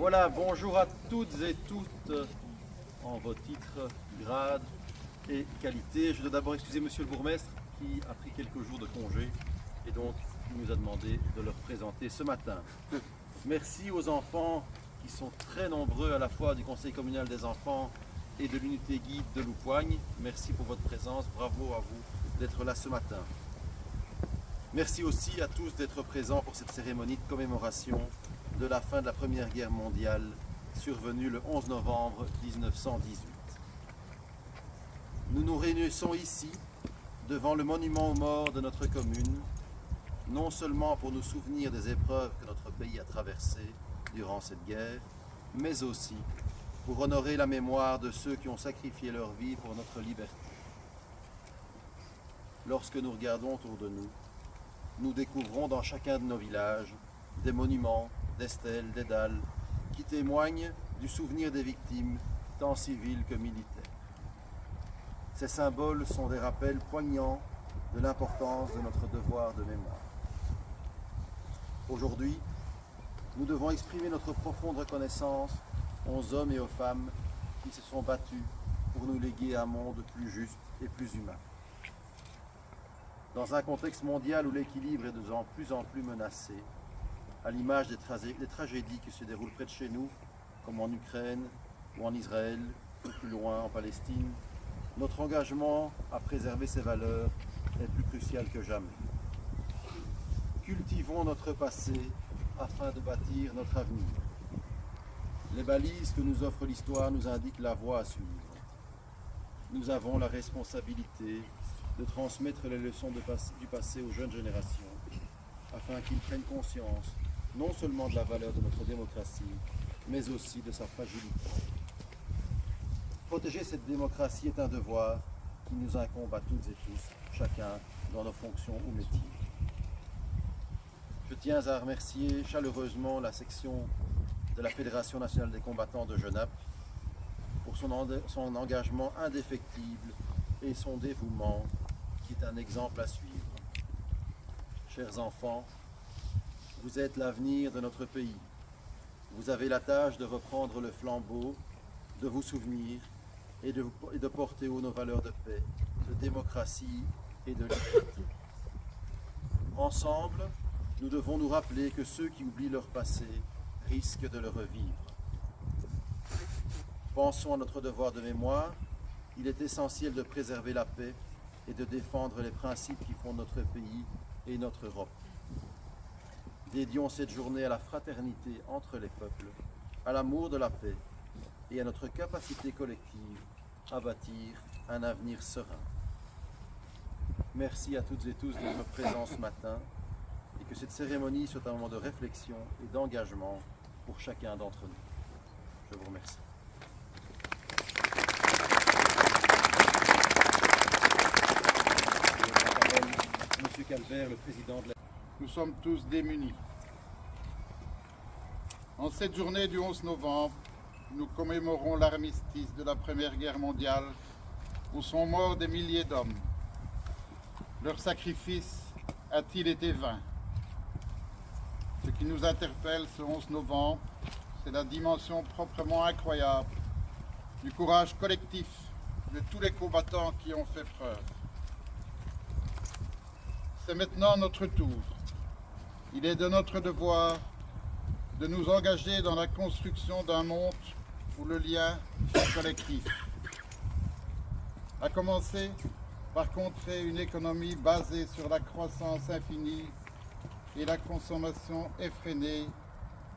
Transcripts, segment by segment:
Voilà, bonjour à toutes et toutes en vos titres, grades et qualités. Je dois d'abord excuser monsieur le bourgmestre qui a pris quelques jours de congé et donc il nous a demandé de le représenter ce matin. Merci aux enfants qui sont très nombreux à la fois du Conseil communal des enfants et de l'unité guide de Loupoigne. Merci pour votre présence, bravo à vous d'être là ce matin. Merci aussi à tous d'être présents pour cette cérémonie de commémoration de la fin de la Première Guerre mondiale, survenue le 11 novembre 1918. Nous nous réunissons ici, devant le monument aux morts de notre commune, non seulement pour nous souvenir des épreuves que notre pays a traversées durant cette guerre, mais aussi pour honorer la mémoire de ceux qui ont sacrifié leur vie pour notre liberté. Lorsque nous regardons autour de nous, nous découvrons dans chacun de nos villages des monuments, des stèles, des dalles, qui témoignent du souvenir des victimes, tant civiles que militaires. Ces symboles sont des rappels poignants de l'importance de notre devoir de mémoire. Aujourd'hui, nous devons exprimer notre profonde reconnaissance aux hommes et aux femmes qui se sont battus pour nous léguer un monde plus juste et plus humain. Dans un contexte mondial où l'équilibre est de plus en plus menacé, à l'image des tragédies qui se déroulent près de chez nous, comme en Ukraine ou en Israël, ou plus loin en Palestine, notre engagement à préserver ces valeurs est plus crucial que jamais. Cultivons notre passé afin de bâtir notre avenir. Les balises que nous offre l'histoire nous indiquent la voie à suivre. Nous avons la responsabilité de transmettre les leçons du passé aux jeunes générations, afin qu'ils prennent conscience non seulement de la valeur de notre démocratie, mais aussi de sa fragilité. Protéger cette démocratie est un devoir qui nous incombe à toutes et tous, chacun dans nos fonctions ou métiers. Je tiens à remercier chaleureusement la section de la Fédération nationale des combattants de Genappe pour son engagement indéfectible et son dévouement qui est un exemple à suivre. Chers enfants, vous êtes l'avenir de notre pays. Vous avez la tâche de reprendre le flambeau, de vous souvenir et de porter haut nos valeurs de paix, de démocratie et de liberté. Ensemble, nous devons nous rappeler que ceux qui oublient leur passé risquent de le revivre. Pensons à notre devoir de mémoire. Il est essentiel de préserver la paix et de défendre les principes qui font notre pays et notre Europe. Dédions cette journée à la fraternité entre les peuples, à l'amour de la paix et à notre capacité collective à bâtir un avenir serein. Merci à toutes et tous d'être présents ce matin et que cette cérémonie soit un moment de réflexion et d'engagement pour chacun d'entre nous. Je vous remercie. Monsieur Calvert, le président de la... Nous sommes tous démunis. En cette journée du 11 novembre, nous commémorons l'armistice de la Première Guerre mondiale où sont morts des milliers d'hommes. Leur sacrifice a-t-il été vain? Ce qui nous interpelle ce 11 novembre, c'est la dimension proprement incroyable du courage collectif de tous les combattants qui ont fait preuve. C'est maintenant notre tour. Il est de notre devoir de nous engager dans la construction d'un monde où le lien est collectif. À commencer par contrer une économie basée sur la croissance infinie et la consommation effrénée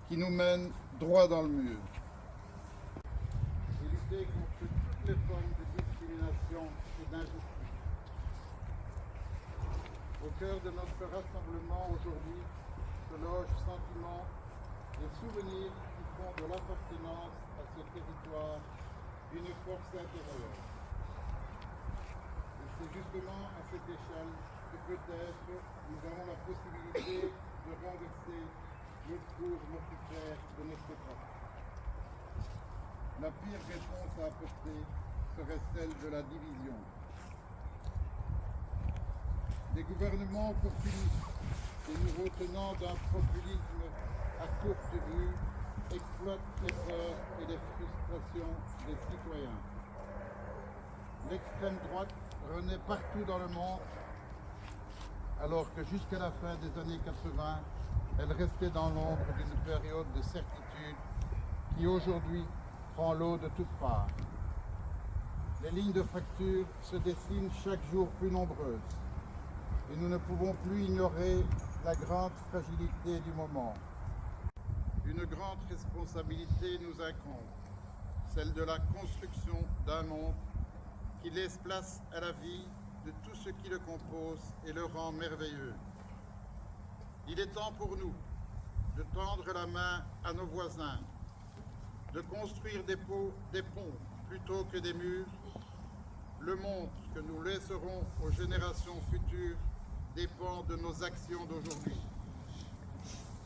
qui nous mène droit dans le mur. Et lutter contre toutes les formes de discrimination et d'injustice. Au cœur de notre rassemblement aujourd'hui se loge sentiment et souvenirs qui font de l'appartenance à ce territoire une force intérieure. Et c'est justement à cette échelle que peut-être nous avons la possibilité de renverser le cours mortifère de notre époque. La pire réponse à apporter serait celle de la division. Des gouvernements opportunistes et nous retenant d'un populisme à courte vue exploite les peurs et les frustrations des citoyens. L'extrême droite renaît partout dans le monde, alors que jusqu'à la fin des années 80, elle restait dans l'ombre d'une période de certitude qui aujourd'hui prend l'eau de toutes parts. Les lignes de fracture se dessinent chaque jour plus nombreuses et nous ne pouvons plus ignorer la grande fragilité du moment. Une grande responsabilité nous incombe, celle de la construction d'un monde qui laisse place à la vie de tout ce qui le compose et le rend merveilleux. Il est temps pour nous de tendre la main à nos voisins, de construire des ponts plutôt que des murs. Le monde que nous laisserons aux générations futures dépend de nos actions d'aujourd'hui.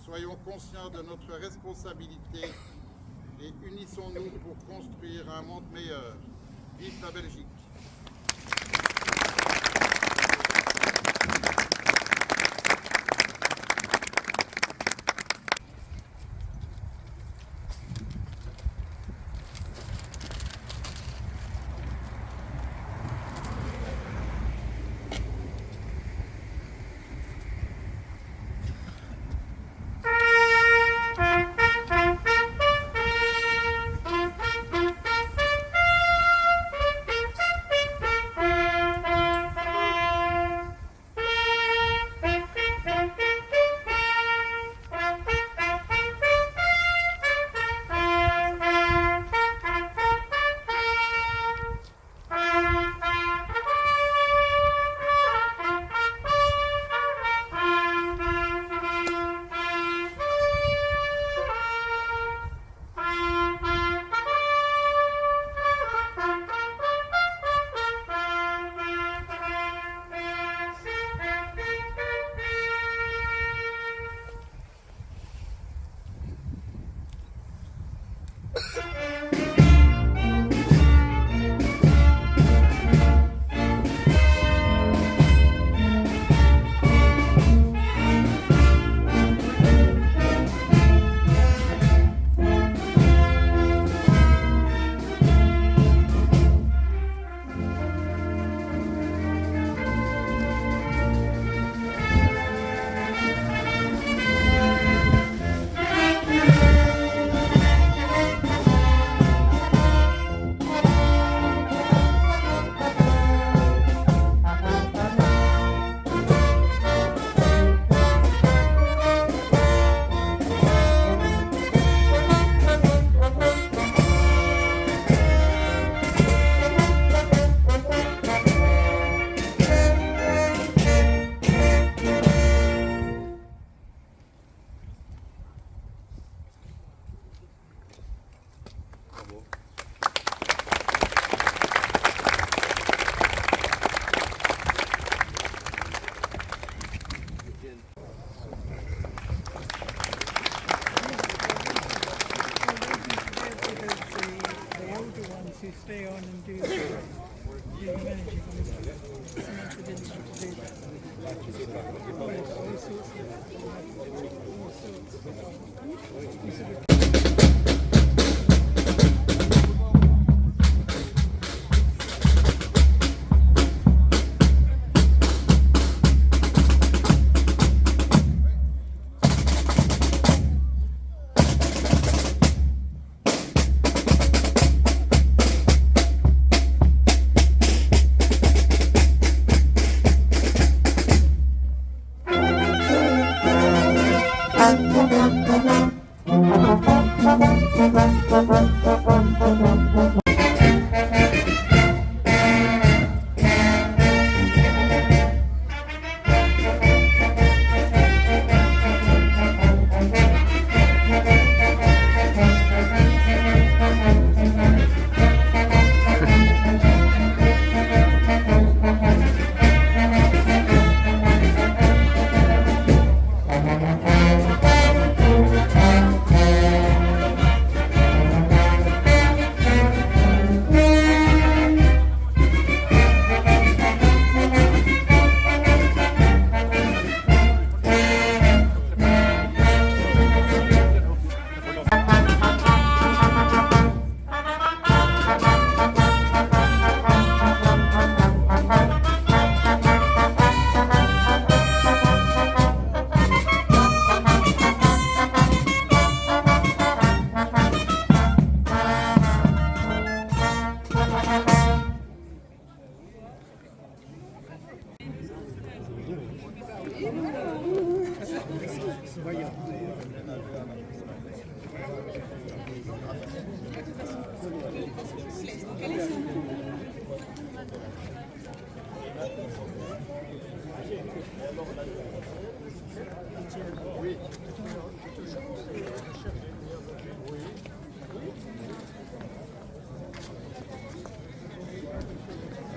Soyons conscients de notre responsabilité et unissons-nous pour construire un monde meilleur. Vive la Belgique! To stay on and do managing cement the village to do that. All sorts of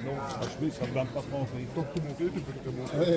Non, franchement, ça ne va pas prendre. Tant que tu montes, tu peux te monter.